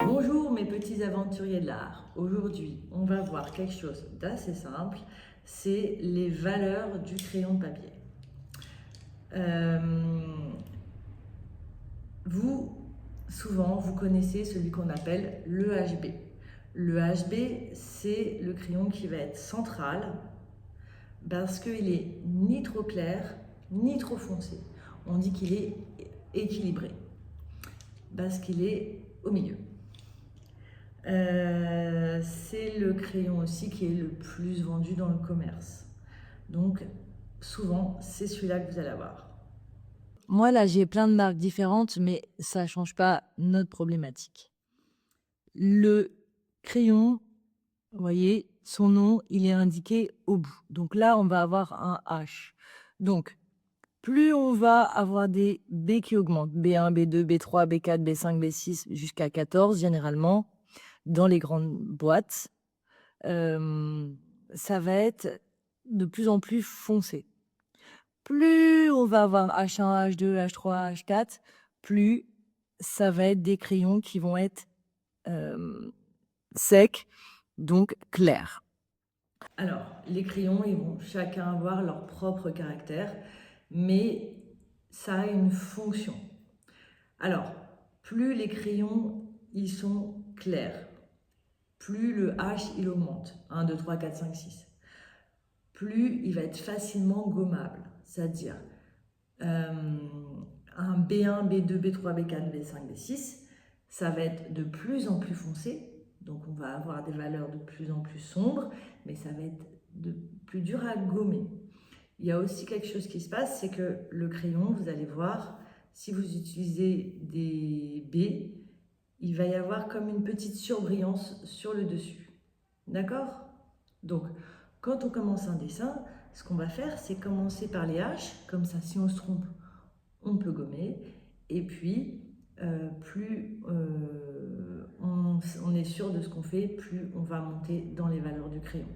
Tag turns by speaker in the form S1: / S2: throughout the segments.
S1: Bonjour mes petits aventuriers de l'art. Aujourd'hui, on va voir quelque chose d'assez simple, c'est les valeurs du crayon de papier. Souvent, vous connaissez celui qu'on appelle le HB. Le HB, c'est le crayon qui va être central parce qu'il est ni trop clair, ni trop foncé. On dit qu'il est équilibré parce qu'il est au milieu. C'est le crayon aussi qui est le plus vendu dans le commerce. Donc, souvent, c'est celui-là que vous allez avoir.
S2: Moi, là, j'ai plein de marques différentes, mais ça change pas notre problématique. Le crayon, vous voyez, son nom, il est indiqué au bout. Donc là, on va avoir un H. Donc, plus on va avoir des B qui augmentent, B1, B2, B3, B4, B5, B6, jusqu'à 14, généralement, dans les grandes boîtes, ça va être de plus en plus foncé. Plus on va avoir H1, H2, H3, H4, plus ça va être des crayons qui vont être secs, donc clairs.
S1: Alors, les crayons, ils vont chacun avoir leur propre caractère, mais ça a une fonction. Alors, plus les crayons, ils sont clairs, plus le H, il augmente. 1, 2, 3, 4, 5, 6. Plus il va être facilement gommable, c'est-à-dire un B1, B2, B3, B4, B5, B6, ça va être de plus en plus foncé, donc on va avoir des valeurs de plus en plus sombres, mais ça va être de plus dur à gommer. Il y a aussi quelque chose qui se passe, c'est que le crayon, vous allez voir, si vous utilisez des B, il va y avoir comme une petite surbrillance sur le dessus. D'accord? Donc, quand on commence un dessin, ce qu'on va faire, c'est commencer par les H, comme ça, si on se trompe, on peut gommer. Et puis, plus on est sûr de ce qu'on fait, plus on va monter dans les valeurs du crayon.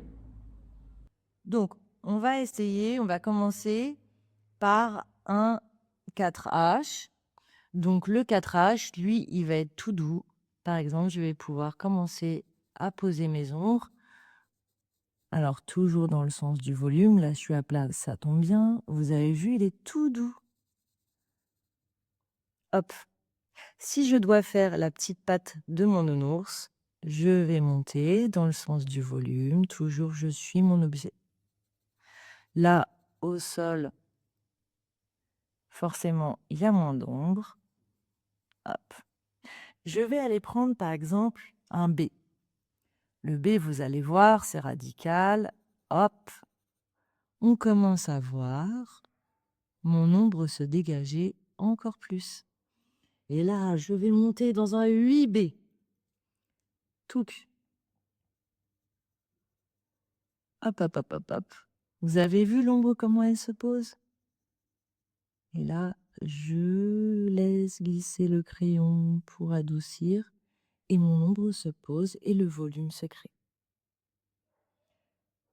S2: Donc, on va commencer par un 4H. Donc, le 4H, lui, il va être tout doux. Par exemple, je vais pouvoir commencer à poser mes ombres. Alors, toujours dans le sens du volume. Là, je suis à plat, ça tombe bien. Vous avez vu, il est tout doux. Hop. Si je dois faire la petite patte de mon nounours, je vais monter dans le sens du volume. Toujours, je suis mon objet. Là, au sol, forcément, il y a moins d'ombre. Hop. Je vais aller prendre, par exemple, un B. Le B, vous allez voir, c'est radical. Hop. On commence à voir mon ombre se dégager encore plus. Et là, je vais monter dans un 8B. Touc. Hop, hop, hop, hop, hop. Vous avez vu l'ombre, comment elle se pose? Et là, je laisse glisser le crayon pour adoucir. Et mon ombre se pose et le volume se crée.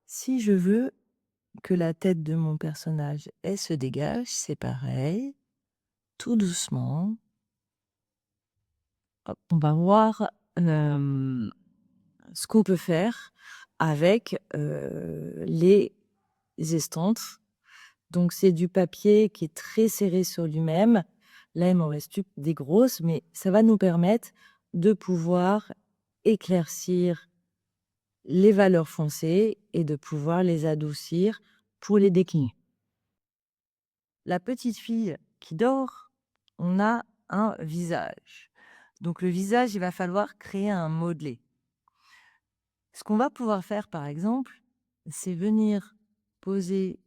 S2: Si je veux que la tête de mon personnage, elle se dégage, c'est pareil. Tout doucement. Hop, on va voir ce qu'on peut faire avec les estampes. Donc, c'est du papier qui est très serré sur lui-même. Là, il m'en reste des grosses, mais ça va nous permettre de pouvoir éclaircir les valeurs foncées et de pouvoir les adoucir pour les décliner. La petite fille qui dort, on a un visage. Donc, le visage, il va falloir créer un modelé. Ce qu'on va pouvoir faire, par exemple, c'est venir poser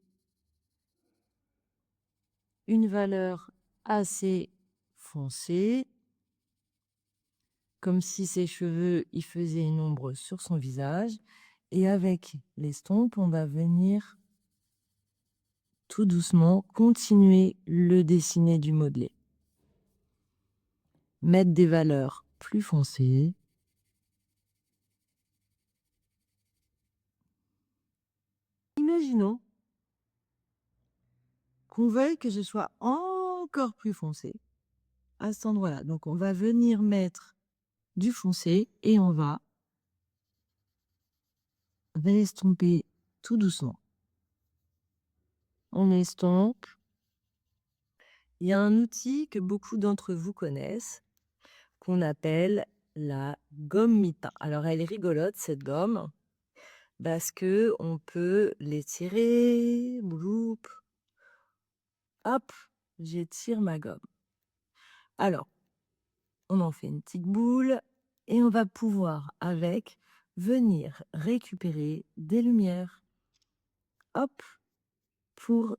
S2: une valeur assez foncée, comme si ses cheveux y faisaient une ombre sur son visage. Et avec l'estompe, on va venir tout doucement continuer le dessiné du modelé. Mettre des valeurs plus foncées. Imaginons qu'on veuille que ce soit encore plus foncé à cet endroit-là. Donc, on va venir mettre du foncé et on va estomper tout doucement. On estompe. Il y a un outil que beaucoup d'entre vous connaissent, qu'on appelle la gomme Mita. Alors, elle est rigolote, cette gomme, parce que on peut l'étirer, bloup. Hop, j'étire ma gomme. Alors, on en fait une petite boule et on va pouvoir, avec, venir récupérer des lumières. Hop, pour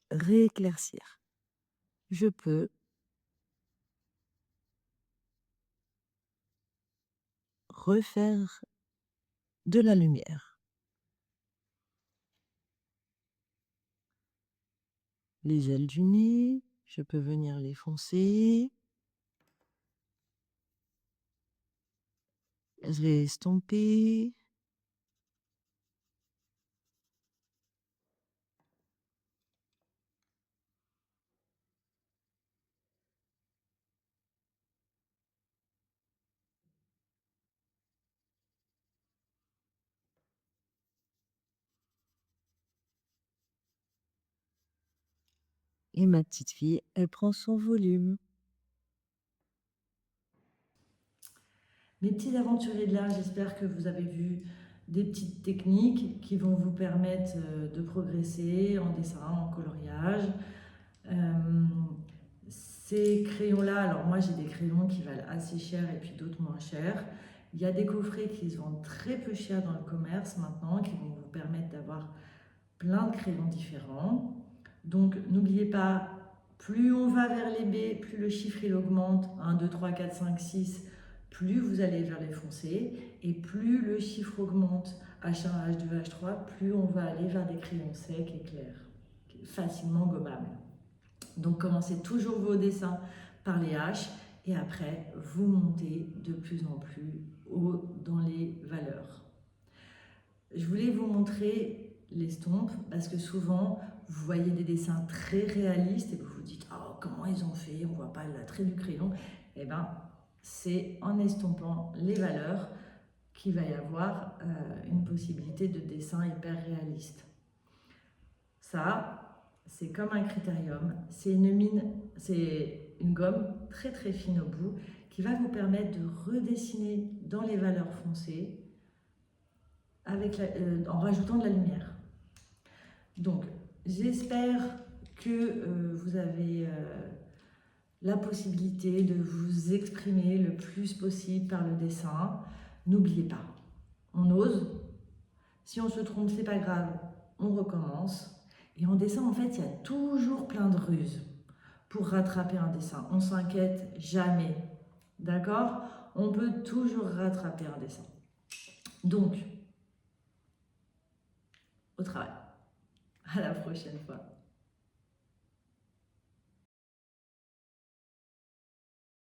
S2: rééclaircir. Je peux refaire de la lumière. Les ailes du nez, je peux venir les foncer. Je vais estomper. Et ma petite fille, elle prend son volume.
S1: Mes petits aventuriers de l'art, j'espère que vous avez vu des petites techniques qui vont vous permettre de progresser en dessin, en coloriage. Ces crayons-là, alors moi j'ai des crayons qui valent assez cher et puis d'autres moins cher. Il y a des coffrets qui se vendent très peu cher dans le commerce maintenant, qui vont vous permettre d'avoir plein de crayons différents. Donc n'oubliez pas, plus on va vers les baies, plus le chiffre il augmente, 1, 2, 3, 4, 5, 6, plus vous allez vers les foncés, et plus le chiffre augmente, H1, H2, H3, plus on va aller vers des crayons secs et clairs, facilement gommables. Donc commencez toujours vos dessins par les H, et après vous montez de plus en plus haut dans les valeurs. Je voulais vous montrer l'estompe parce que souvent vous voyez des dessins très réalistes et vous vous dites oh, comment ils ont fait, on voit pas l'attrait du crayon. Eh bien, c'est en estompant les valeurs qu'il va y avoir une possibilité de dessin hyper réaliste. Ça, c'est comme un critérium, c'est une gomme très très fine au bout qui va vous permettre de redessiner dans les valeurs foncées en rajoutant de la lumière. Donc, j'espère que vous avez la possibilité de vous exprimer le plus possible par le dessin. N'oubliez pas, on ose. Si on se trompe, c'est pas grave, on recommence. Et en dessin, en fait, il y a toujours plein de ruses pour rattraper un dessin. On s'inquiète jamais, d'accord? On peut toujours rattraper un dessin. Donc, au travail. À la prochaine fois.